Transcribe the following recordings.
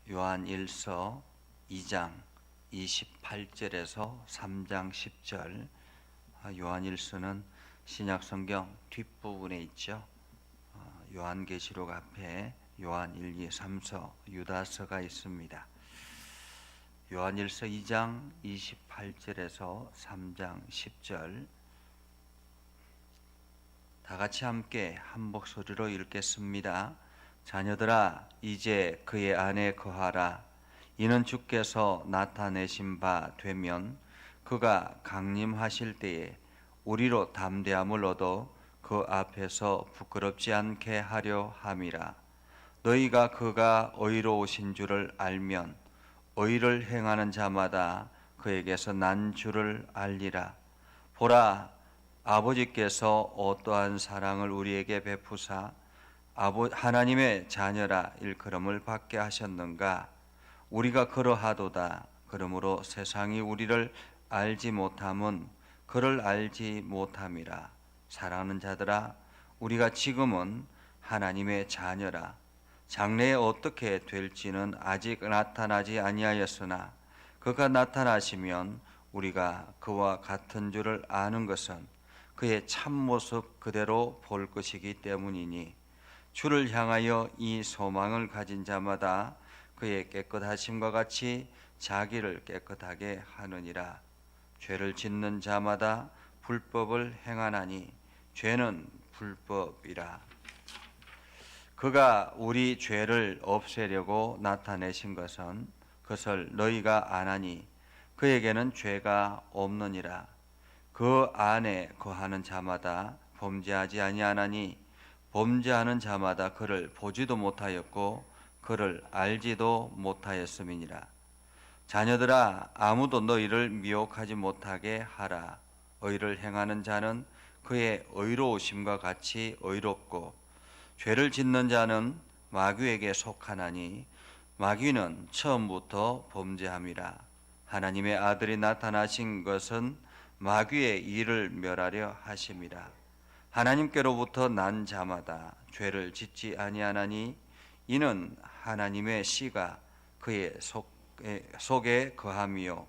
요한일서 2장 28절에서 3장 10절. 요한일서는 신약성경 뒷부분에 있죠. 요한계시록 앞에 요한 1, 2, 3서, 유다서가 있습니다. 요한일서 2장 28절에서 3장 10절 다 같이 함께 한 목소리로 읽겠습니다. 자녀들아, 이제 그의 안에 거하라. 이는 주께서 나타내신 바 되면 그가 강림하실 때에 우리로 담대함을 얻어 그 앞에서 부끄럽지 않게 하려 함이라. 너희가 그가 의로우신 줄을 알면 의를 행하는 자마다 그에게서 난 줄을 알리라. 보라, 아버지께서 어떠한 사랑을 우리에게 베푸사 하나님의 자녀라 일컬음을 받게 하셨는가. 우리가 그러하도다. 그러므로 세상이 우리를 알지 못함은 그를 알지 못함이라. 사랑하는 자들아, 우리가 지금은 하나님의 자녀라. 장래에 어떻게 될지는 아직 나타나지 아니하였으나 그가 나타나시면 우리가 그와 같은 줄을 아는 것은 그의 참모습 그대로 볼 것이기 때문이니, 주를 향하여 이 소망을 가진 자마다 그의 깨끗하심과 같이 자기를 깨끗하게 하느니라. 죄를 짓는 자마다 불법을 행하나니 죄는 불법이라. 그가 우리 죄를 없애려고 나타내신 것은 그것을 너희가 아나니 그에게는 죄가 없느니라. 그 안에 거하는 자마다 범죄하지 아니하나니 범죄하는 자마다 그를 보지도 못하였고 그를 알지도 못하였음이니라. 자녀들아, 아무도 너희를 미혹하지 못하게 하라. 의를 행하는 자는 그의 의로우심과 같이 의롭고 죄를 짓는 자는 마귀에게 속하나니 마귀는 처음부터 범죄함이라. 하나님의 아들이 나타나신 것은 마귀의 일을 멸하려 하심이라. 하나님께로부터 난 자마다 죄를 짓지 아니하나니 이는 하나님의 씨가 그의 속에 거함이요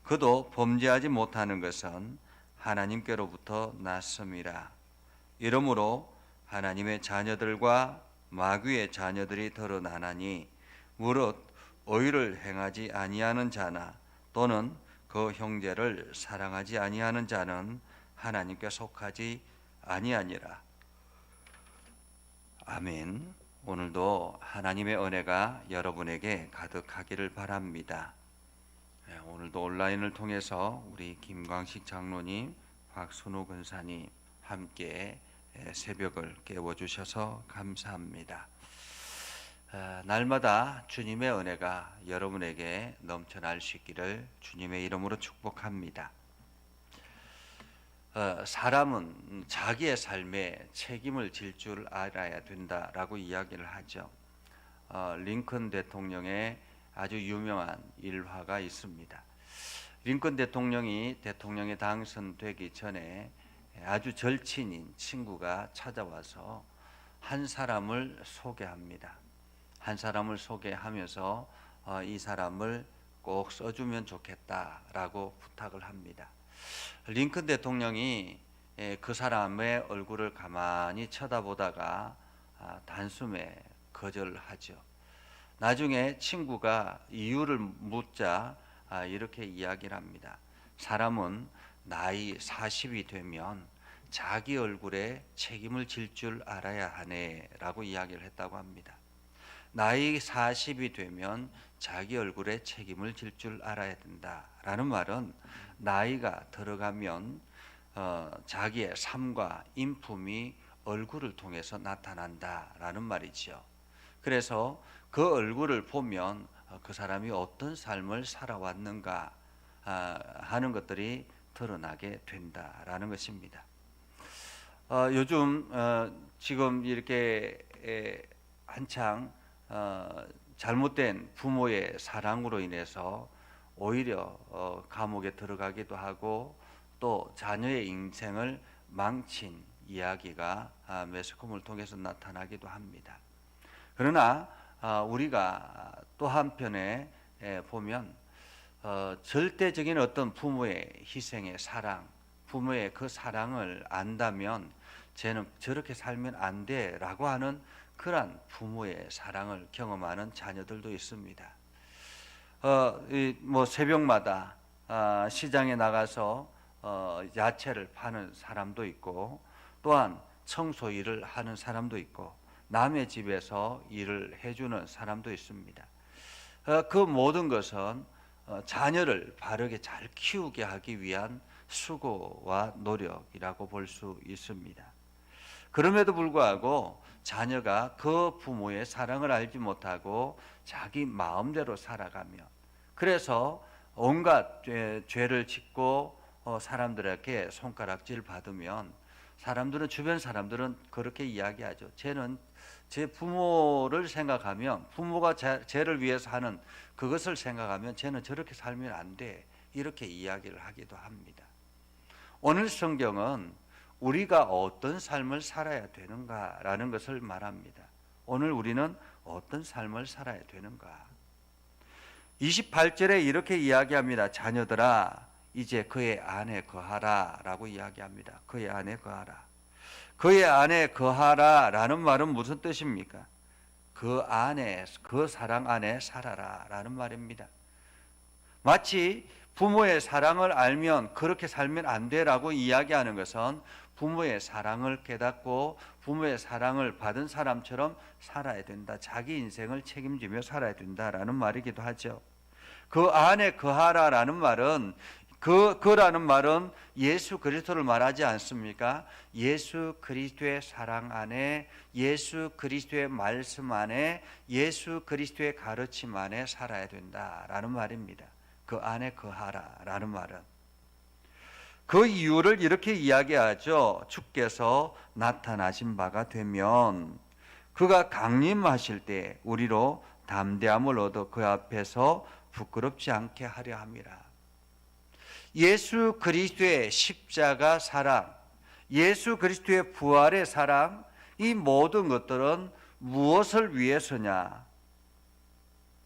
그도 범죄하지 못하는 것은 하나님께로부터 났음이라. 이러므로 하나님의 자녀들과 마귀의 자녀들이 드러나나니 무릇 의를 행하지 아니하는 자나 또는 그 형제를 사랑하지 아니하는 자는 하나님께 속하지 아니하니라. 아멘. 오늘도 하나님의 은혜가 여러분에게 가득하기를 바랍니다. 오늘도 온라인을 통해서 우리 김광식 장로님, 박순우 권사님 함께 새벽을 깨워주셔서 감사합니다. 날마다 주님의 은혜가 여러분에게 넘쳐날 수 있기를 주님의 이름으로 축복합니다. 사람은 자기의 삶에 책임을 질 줄 알아야 된다라고 이야기를 하죠. 링컨 대통령의 아주 유명한 일화가 있습니다. 링컨 대통령이 대통령에 당선되기 전에 아주 절친인 친구가 찾아와서 한 사람을 소개합니다. 한 사람을 소개하면서 이 사람을 꼭 써주면 좋겠다라고 부탁을 합니다. 링컨 대통령이 그 사람의 얼굴을 가만히 쳐다보다가 단숨에 거절하죠. 나중에 친구가 이유를 묻자 이렇게 이야기를 합니다. 사람은 나이 40이 되면 자기 얼굴에 책임을 질 줄 알아야 하네 라고 이야기를 했다고 합니다. 나이 40이 되면 자기 얼굴에 책임을 질 줄 알아야 된다라는 말은 나이가 들어가면 자기의 삶과 인품이 얼굴을 통해서 나타난다라는 말이죠. 그래서 그 얼굴을 보면 그 사람이 어떤 삶을 살아왔는가 하는 것들이 드러나게 된다라는 것입니다. 요즘 지금 이렇게 한창 잘못된 부모의 사랑으로 인해서 오히려 감옥에 들어가기도 하고 또 자녀의 인생을 망친 이야기가 매스컴을 통해서 나타나기도 합니다. 그러나 우리가 또 한편에 보면 절대적인 어떤 부모의 희생의 사랑, 부모의 그 사랑을 안다면 쟤는 저렇게 살면 안 돼라고 하는 그러한 부모의 사랑을 경험하는 자녀들도 있습니다. 뭐 새벽마다 시장에 나가서 야채를 파는 사람도 있고, 또한 청소 일을 하는 사람도 있고, 남의 집에서 일을 해주는 사람도 있습니다. 그 모든 것은 자녀를 바르게 잘 키우게 하기 위한 수고와 노력이라고 볼 수 있습니다. 그럼에도 불구하고 자녀가 그 부모의 사랑을 알지 못하고 자기 마음대로 살아가며, 그래서 온갖 죄를 짓고 사람들에게 손가락질 받으면 사람들은, 주변 사람들은 그렇게 이야기하죠. 쟤는 제 부모를 생각하면, 부모가 쟤를 위해서 하는 그것을 생각하면 쟤는 저렇게 살면 안 돼, 이렇게 이야기를 하기도 합니다. 오늘 성경은 우리가 어떤 삶을 살아야 되는가라는 것을 말합니다. 오늘 우리는 어떤 삶을 살아야 되는가? 28절에 이렇게 이야기합니다. 자녀들아, 이제 그의 안에 거하라 라고 이야기합니다. 그의 안에 거하라. 그의 안에 거하라 라는 말은 무슨 뜻입니까? 그 안에, 그 사랑 안에 살아라 라는 말입니다. 마치 부모의 사랑을 알면 그렇게 살면 안 돼라고 이야기하는 것은 부모의 사랑을 깨닫고 부모의 사랑을 받은 사람처럼 살아야 된다, 자기 인생을 책임지며 살아야 된다라는 말이기도 하죠. 그 안에 거하라라는 말은, 그라는 말은 예수 그리스도를 말하지 않습니까? 예수 그리스도의 사랑 안에, 예수 그리스도의 말씀 안에, 예수 그리스도의 가르침 안에 살아야 된다라는 말입니다. 그 안에 거하라라는 말은 그 이유를 이렇게 이야기하죠. 주께서 나타나신 바가 되면 그가 강림하실 때 우리로 담대함을 얻어 그 앞에서 부끄럽지 않게 하려 함이라. 예수 그리스도의 십자가 사랑, 예수 그리스도의 부활의 사랑, 이 모든 것들은 무엇을 위해서냐?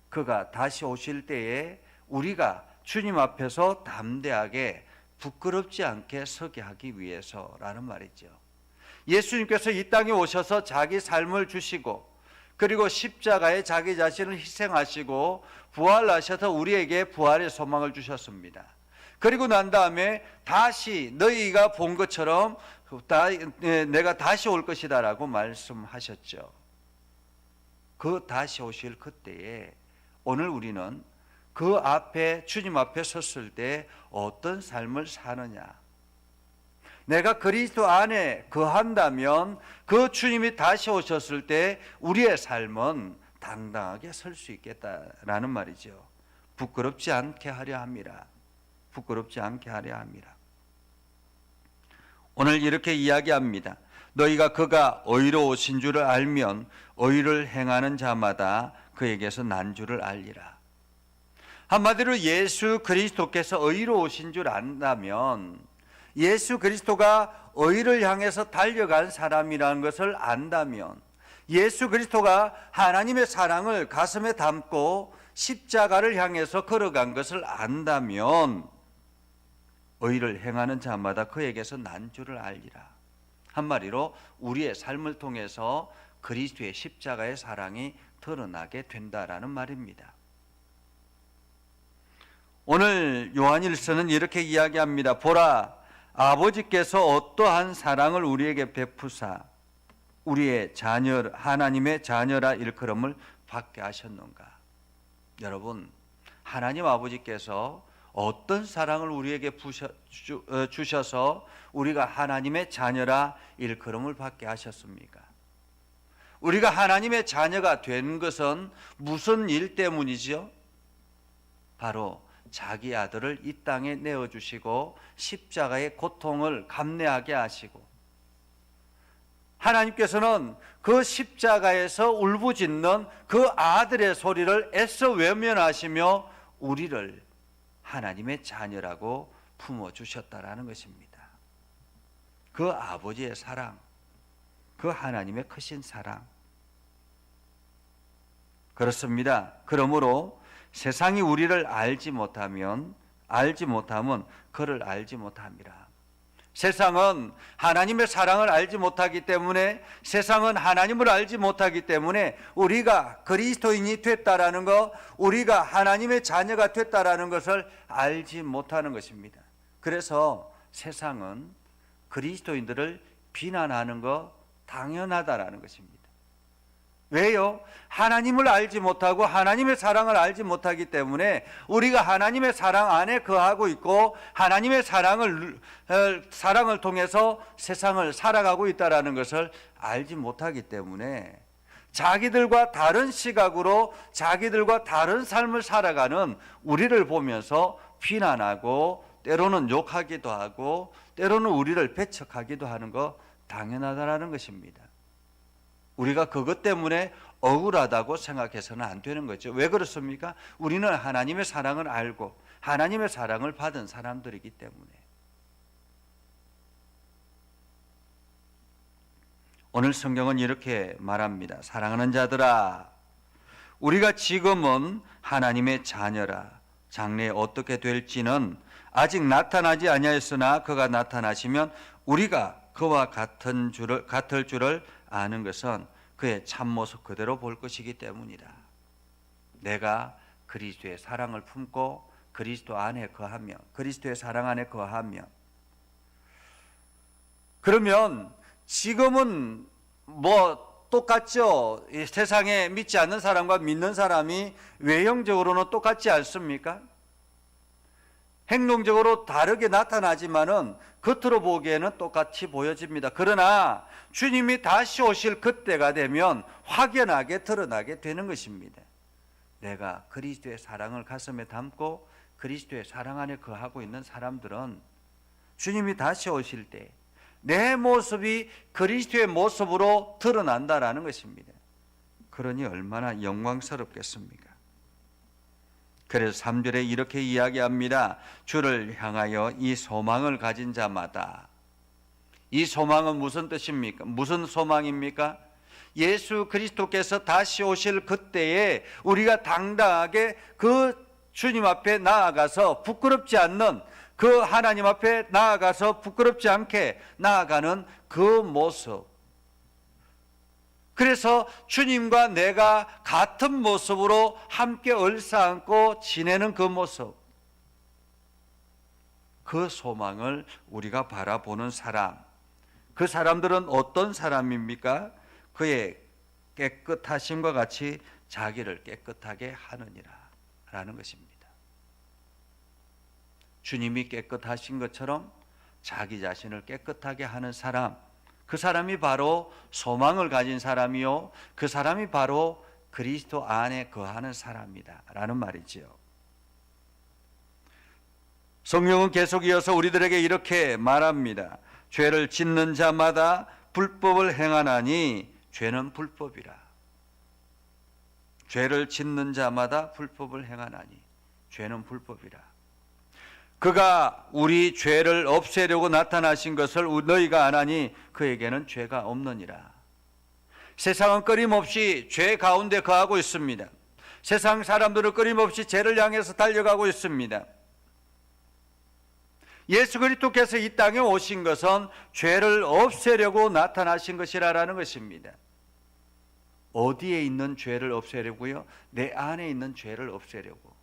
그가 다시 오실 때에 우리가 주님 앞에서 담대하게 부끄럽지 않게 서게 하기 위해서라는 말이죠. 예수님께서 이 땅에 오셔서 자기 삶을 주시고, 그리고 십자가에 자기 자신을 희생하시고 부활하셔서 우리에게 부활의 소망을 주셨습니다. 그리고 난 다음에 다시 너희가 본 것처럼 내가 다시 올 것이다 라고 말씀하셨죠. 그 다시 오실 그때에 오늘 우리는 그 앞에, 주님 앞에 섰을 때 어떤 삶을 사느냐? 내가 그리스도 안에 거한다면 그 주님이 다시 오셨을 때 우리의 삶은 당당하게 설 수 있겠다라는 말이죠. 부끄럽지 않게 하려 함이라. 부끄럽지 않게 하려 함이라. 오늘 이렇게 이야기합니다. 너희가 그가 의로우신 줄을 알면 의를 행하는 자마다 그에게서 난 줄을 알리라. 한마디로 예수 그리스도께서 의로우신 줄 안다면, 예수 그리스도가 의를 향해서 달려간 사람이라는 것을 안다면, 예수 그리스도가 하나님의 사랑을 가슴에 담고 십자가를 향해서 걸어간 것을 안다면 의를 행하는 자마다 그에게서 난 줄을 알리라. 한마디로 우리의 삶을 통해서 그리스도의 십자가의 사랑이 드러나게 된다라는 말입니다. 오늘 요한일서는 이렇게 이야기합니다. 보라, 아버지께서 어떠한 사랑을 우리에게 베푸사 우리의 자녀, 하나님의 자녀라 일컬음을 받게 하셨는가. 여러분, 하나님 아버지께서 어떤 사랑을 우리에게 주셔서 우리가 하나님의 자녀라 일컬음을 받게 하셨습니까? 우리가 하나님의 자녀가 된 것은 무슨 일 때문이죠? 바로 자기 아들을 이 땅에 내어주시고 십자가의 고통을 감내하게 하시고, 하나님께서는 그 십자가에서 울부짖는 그 아들의 소리를 애써 외면하시며 우리를 하나님의 자녀라고 품어주셨다라는 것입니다. 그 아버지의 사랑, 그 하나님의 크신 사랑, 그렇습니다. 그러므로 세상이 우리를 알지 못하면 그를 알지 못합니다. 세상은 하나님의 사랑을 알지 못하기 때문에, 세상은 하나님을 알지 못하기 때문에 우리가 그리스도인이 됐다라는 것, 우리가 하나님의 자녀가 됐다라는 것을 알지 못하는 것입니다. 그래서 세상은 그리스도인들을 비난하는 것 당연하다라는 것입니다. 왜요? 하나님을 알지 못하고 하나님의 사랑을 알지 못하기 때문에 우리가 하나님의 사랑 안에 거하고 있고 하나님의 사랑을 통해서 세상을 살아가고 있다는 것을 알지 못하기 때문에 자기들과 다른 시각으로 자기들과 다른 삶을 살아가는 우리를 보면서 비난하고 때로는 욕하기도 하고 때로는 우리를 배척하기도 하는 거 당연하다는 것입니다. 우리가 그것 때문에 억울하다고 생각해서는 안 되는 거죠. 왜 그렇습니까? 우리는 하나님의 사랑을 알고 하나님의 사랑을 받은 사람들이기 때문에. 오늘 성경은 이렇게 말합니다. 사랑하는 자들아, 우리가 지금은 하나님의 자녀라. 장래에 어떻게 될지는 아직 나타나지 아니하였으나 그가 나타나시면 우리가 그와 같을 줄을 아는 것은 그의 참모습 그대로 볼 것이기 때문이다. 내가 그리스도의 사랑을 품고 그리스도 안에 거하며 그리스도의 사랑 안에 거하며, 그러면 지금은 똑같죠. 이 세상에 믿지 않는 사람과 믿는 사람이 외형적으로는 똑같지 않습니까? 행동적으로 다르게 나타나지만은 겉으로 보기에는 똑같이 보여집니다. 그러나 주님이 다시 오실 그때가 되면 확연하게 드러나게 되는 것입니다. 내가 그리스도의 사랑을 가슴에 담고 그리스도의 사랑 안에 거하고 있는 사람들은 주님이 다시 오실 때 내 모습이 그리스도의 모습으로 드러난다라는 것입니다. 그러니 얼마나 영광스럽겠습니까? 그래서 3절에 이렇게 이야기합니다. 주를 향하여 이 소망을 가진 자마다. 이 소망은 무슨 뜻입니까? 무슨 소망입니까? 예수 그리스도께서 다시 오실 그때에 우리가 당당하게 그 주님 앞에 나아가서 부끄럽지 않는, 그 하나님 앞에 나아가서 부끄럽지 않게 나아가는 그 모습. 그래서 주님과 내가 같은 모습으로 함께 얼싸안고 지내는 그 모습, 그 소망을 우리가 바라보는 사람, 그 사람들은 어떤 사람입니까? 그의 깨끗하심과 같이 자기를 깨끗하게 하느니라 라는 것입니다. 주님이 깨끗하신 것처럼 자기 자신을 깨끗하게 하는 사람, 그 사람이 바로 소망을 가진 사람이요, 그 사람이 바로 그리스도 안에 거하는 사람이다 라는 말이지요. 성경은 계속 이어서 우리들에게 이렇게 말합니다. 죄를 짓는 자마다 불법을 행하나니 죄는 불법이라. 죄를 짓는 자마다 불법을 행하나니 죄는 불법이라. 그가 우리 죄를 없애려고 나타나신 것을 너희가 아나니 그에게는 죄가 없느니라. 세상은 끊임없이 죄 가운데 거하고 있습니다. 세상 사람들은 끊임없이 죄를 향해서 달려가고 있습니다. 예수 그리스도께서 이 땅에 오신 것은 죄를 없애려고 나타나신 것이라는 것입니다. 어디에 있는 죄를 없애려고요? 내 안에 있는 죄를 없애려고.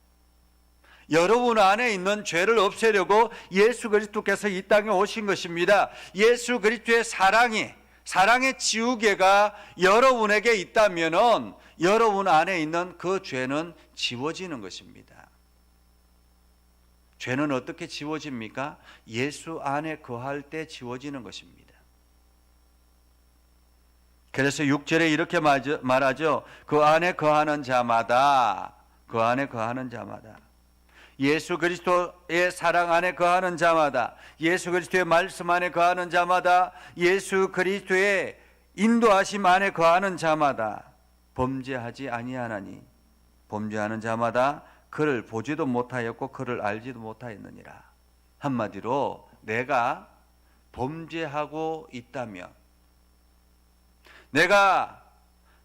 여러분 안에 있는 죄를 없애려고 예수 그리스도께서 이 땅에 오신 것입니다. 예수 그리스도의 사랑의 지우개가 여러분에게 있다면은 여러분 안에 있는 그 죄는 지워지는 것입니다. 죄는 어떻게 지워집니까? 예수 안에 거할 때 지워지는 것입니다. 그래서 6절에 이렇게 말하죠. 그 안에 거하는 자마다, 그 안에 거하는 자마다, 예수 그리스도의 사랑 안에 거하는 자마다, 예수 그리스도의 말씀 안에 거하는 자마다, 예수 그리스도의 인도하심 안에 거하는 자마다 범죄하지 아니하나니, 범죄하는 자마다 그를 보지도 못하였고 그를 알지도 못하였느니라. 한마디로 내가 범죄하고 있다면, 내가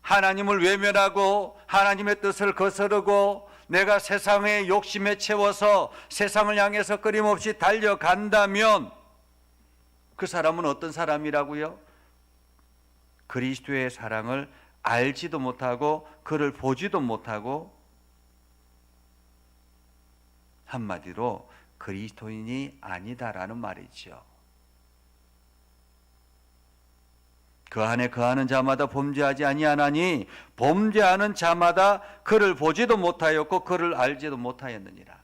하나님을 외면하고 하나님의 뜻을 거스르고 내가 세상의 욕심에 채워서 세상을 향해서 끊임없이 달려간다면 그 사람은 어떤 사람이라고요? 그리스도의 사랑을 알지도 못하고 그를 보지도 못하고 한마디로 그리스도인이 아니다라는 말이죠. 그 안에 거하는 자마다 범죄하지 아니하나니 범죄하는 자마다 그를 보지도 못하였고 그를 알지도 못하였느니라.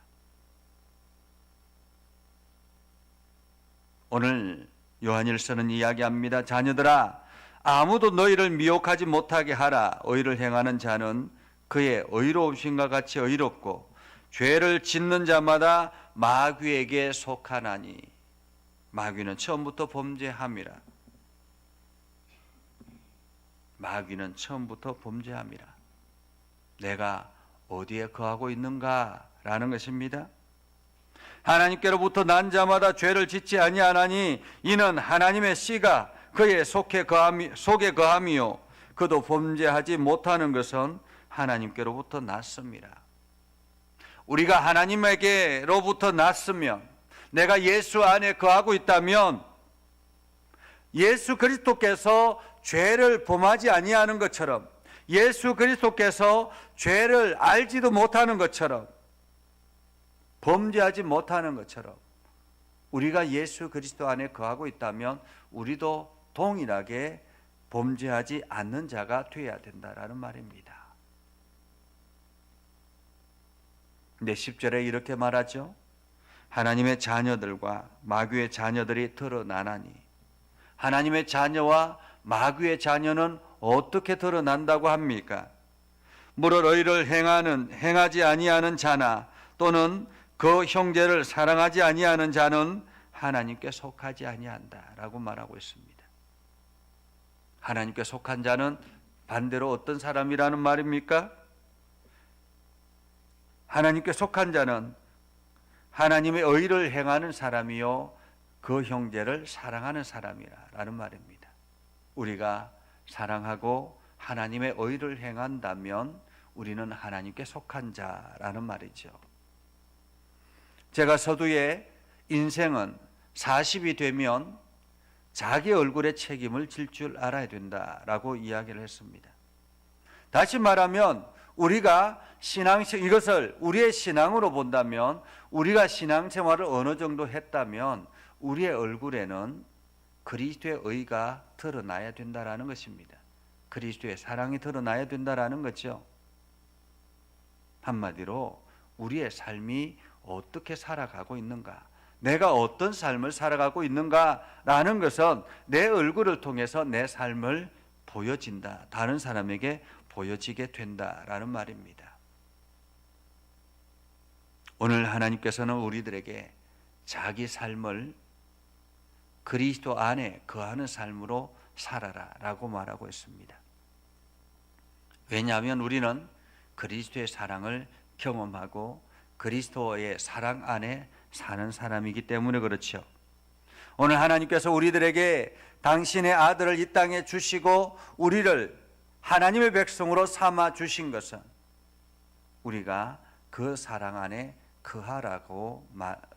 오늘 요한일서는 이야기합니다. 자녀들아, 아무도 너희를 미혹하지 못하게 하라. 의를 행하는 자는 그의 의로우심과 같이 의롭고 죄를 짓는 자마다 마귀에게 속하나니 마귀는 처음부터 범죄함이라. 마귀는 처음부터 범죄함이라. 내가 어디에 거하고 있는가라는 것입니다. 하나님께로부터 난 자마다 죄를 짓지 아니하나니 이는 하나님의 씨가 그의 속에 거함이요 그도 범죄하지 못하는 것은 하나님께로부터 났습니다. 우리가 하나님에게로부터 났으면, 내가 예수 안에 거하고 있다면 예수 그리스도께서 죄를 범하지 아니하는 것처럼, 예수 그리스도께서 죄를 알지도 못하는 것처럼, 범죄하지 못하는 것처럼 우리가 예수 그리스도 안에 거하고 있다면 우리도 동일하게 범죄하지 않는 자가 되어야 된다라는 말입니다. 근데 10절에 이렇게 말하죠. 하나님의 자녀들과 마귀의 자녀들이 드러나나니. 하나님의 자녀와 마귀의 자녀는 어떻게 드러난다고 합니까? 무릇 의를 행하지 아니하는 자나 또는 그 형제를 사랑하지 아니하는 자는 하나님께 속하지 아니한다라고 말하고 있습니다. 하나님께 속한 자는 반대로 어떤 사람이라는 말입니까? 하나님께 속한 자는 하나님의 의를 행하는 사람이요 그 형제를 사랑하는 사람이라는 말입니다. 우리가 사랑하고 하나님의 의를 행한다면 우리는 하나님께 속한 자라는 말이죠. 제가 서두에 인생은 40이 되면 자기 얼굴의 책임을 질 줄 알아야 된다라고 이야기를 했습니다. 다시 말하면 우리가 이것을 우리의 신앙으로 본다면, 우리가 신앙생활을 어느 정도 했다면 우리의 얼굴에는 그리스도의 의가 드러나야 된다라는 것입니다. 그리스도의 사랑이 드러나야 된다라는 거죠. 한마디로 우리의 삶이 어떻게 살아가고 있는가, 내가 어떤 삶을 살아가고 있는가라는 것은 내 얼굴을 통해서 내 삶을 보여진다, 다른 사람에게 보여지게 된다라는 말입니다. 오늘 하나님께서는 우리들에게 자기 삶을 그리스도 안에 거하는 삶으로 살아라라고 말하고 있습니다. 왜냐하면 우리는 그리스도의 사랑을 경험하고 그리스도의 사랑 안에 사는 사람이기 때문에 그렇죠. 오늘 하나님께서 우리들에게 당신의 아들을 이 땅에 주시고 우리를 하나님의 백성으로 삼아 주신 것은 우리가 그 사랑 안에 거하라고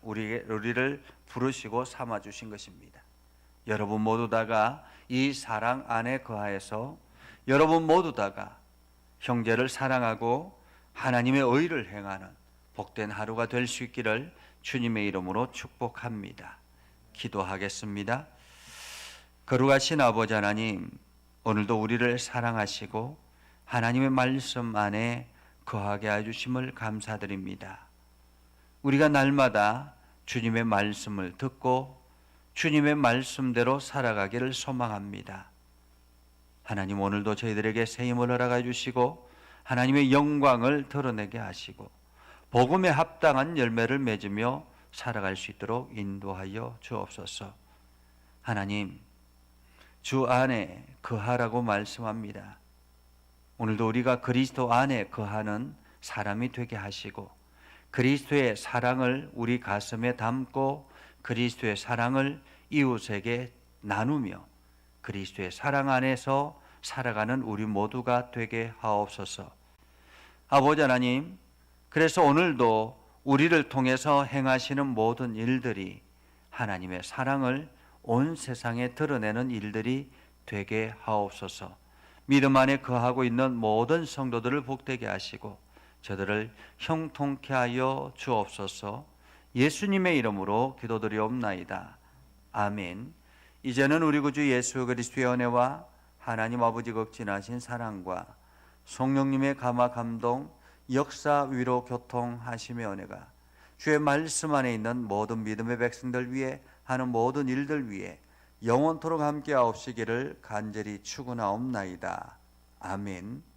우리를 부르시고 삼아 주신 것입니다. 여러분 모두 다가 이 사랑 안에 거하여서 여러분 모두 다가 형제를 사랑하고 하나님의 의를 행하는 복된 하루가 될 수 있기를 주님의 이름으로 축복합니다. 기도하겠습니다. 거룩하신 아버지 하나님, 오늘도 우리를 사랑하시고 하나님의 말씀 안에 거하게 해주심을 감사드립니다. 우리가 날마다 주님의 말씀을 듣고 주님의 말씀대로 살아가기를 소망합니다. 하나님, 오늘도 저희들에게 새 힘을 허락해 주시고 하나님의 영광을 드러내게 하시고 복음에 합당한 열매를 맺으며 살아갈 수 있도록 인도하여 주옵소서. 하나님, 주 안에 거하라고 말씀합니다. 오늘도 우리가 그리스도 안에 거하는 사람이 되게 하시고 그리스도의 사랑을 우리 가슴에 담고 그리스도의 사랑을 이웃에게 나누며 그리스도의 사랑 안에서 살아가는 우리 모두가 되게 하옵소서. 아버지 하나님, 그래서 오늘도 우리를 통해서 행하시는 모든 일들이 하나님의 사랑을 온 세상에 드러내는 일들이 되게 하옵소서. 믿음 안에 거하고 있는 모든 성도들을 복되게 하시고 저들을 형통케 하여 주옵소서. 예수님의 이름으로 기도드리옵나이다. 아멘. 이제는 우리 구주 예수 그리스도의 은혜와 하나님 아버지 극진하신 사랑과 성령님의 감화 감동 역사 위로 교통하심의 은혜가 주의 말씀 안에 있는 모든 믿음의 백성들 위해 하는 모든 일들 위해 영원토록 함께하옵시기를 간절히 축원하옵나이다. 아멘.